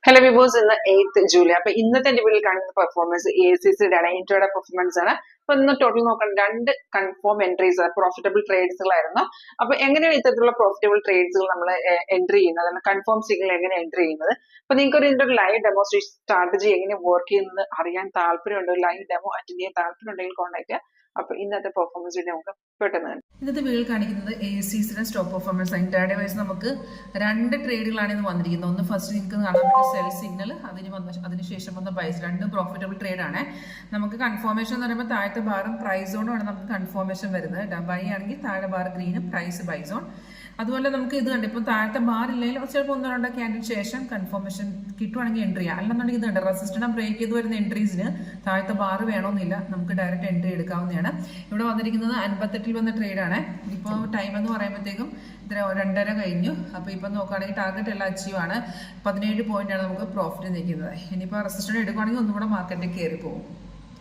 Hello വിവോസ്, ഇന്ന് 8th July. അപ്പൊ ഇന്നത്തെ എന്റെ വീട്ടിൽ കാണുന്ന പെർഫോമൻസ് ACCയുടെ ആണ്, ഇൻട്രോയുടെ പെർഫോമൻസ് ആണ്. അപ്പൊ ഇന്ന് ടോട്ടൽ നോക്കാൻ 2 കൺഫേം എൻട്രീസ് പ്രോഫിറ്റബിൾ ട്രേഡ്സുകളായിരുന്നു. അപ്പൊ എങ്ങനെയാണ് ഇത്തരത്തിലുള്ള പ്രോഫിറ്റബിൾ ട്രേഡ്സുകൾ നമ്മൾ എൻട്രി ചെയ്യുന്നത്, അല്ലെങ്കിൽ കൺഫേം സിഗ്നൽ എങ്ങനെ എൻട്രി ചെയ്യുന്നത്? അപ്പൊ നിങ്ങൾക്ക് ഇതിന്റെ ഒരു ലൈവ് ഡെമോൺസ്ട്രേഷൻ സ്ട്രാറ്റജി എങ്ങനെ വർക്ക് ചെയ്യുന്നത് അറിയാൻ താല്പര്യമുണ്ടോ, ലൈവ് ഡെമോ അറ്റൻഡ് ചെയ്യാൻ താല്പര്യമുണ്ടെങ്കിൽ കോൺടാക്ട് ചെയ്യുക. അപ്പൊ ഇന്നത്തെ പെർഫോമൻസ് വീഡിയോ നമുക്ക് പെട്ടെന്ന് തന്നെ. ഇന്നത്തെ വീഡിയോ കാണിക്കുന്നത് ACCയുടെ സ്റ്റോക്ക് പെർഫോമൻസ് ഇൻട്രാഡേ വൈസ് നമുക്ക് 2 ട്രേഡുകളാണ് ഇന്ന് വന്നിരിക്കുന്നത്. ഒന്ന് ഫസ്റ്റ് നിങ്ങൾക്ക് കാണാൻ പറ്റുന്ന സെൽ സിഗ്നൽ, അതിനുശേഷം വന്ന ബൈസ്, 2 പ്രോഫിറ്റബിൾ ട്രേഡ് ആണ്. നമുക്ക് കൺഫർമേഷൻ എന്ന് പറയുമ്പോൾ താഴത്തെ ബാറും പ്രൈസ് സോണും ആണ് നമുക്ക് കൺഫർമേഷൻ വരുന്നത്. ബൈ ആണെങ്കിൽ താഴെ ബാർ ഗ്രീനും പ്രൈസ് ബൈ സോൺ. അതുപോലെ നമുക്ക് ഇത് കണ്ട് ഇപ്പോൾ താഴത്തെ ബാർ ഇല്ലെങ്കിൽ ചിലപ്പോൾ 1-2 ക്യാൻഡിന് ശേഷം കൺഫർമേഷൻ കിട്ടുവാണെങ്കിൽ എൻട്രി ചെയ്യാം. അല്ലെന്നുണ്ടെങ്കിൽ ഇത് കണ്ട് റെസിസ്റ്റൻസ് ബ്രേക്ക് ചെയ്ത് വരുന്ന എൻട്രീസിന് താഴത്തെ ബാർ വേണമെന്നില്ല, നമുക്ക് ഡയറക്റ്റ് എൻട്രി എടുക്കാവുന്നതാണ്. ഇവിടെ വന്നിരിക്കുന്നത് 58 വന്ന ട്രേഡാണ്. ഇപ്പോൾ ടൈം എന്ന് പറയുമ്പോഴത്തേക്കും 2:30 കഴിഞ്ഞു. അപ്പോൾ ഇപ്പം നോക്കുകയാണെങ്കിൽ ടാർഗറ്റ് എല്ലാം അച്ചീവ് ആണ്. 17 പോയിന്റാണ് നമുക്ക് പ്രോഫിറ്റ് നിൽക്കുന്നത്. ഇനിയിപ്പോൾ റെസിസ്റ്റൻസ് എടുക്കുകയാണെങ്കിൽ ഒന്നും കൂടെ മാർക്കറ്റിൽ കയറി പോകും.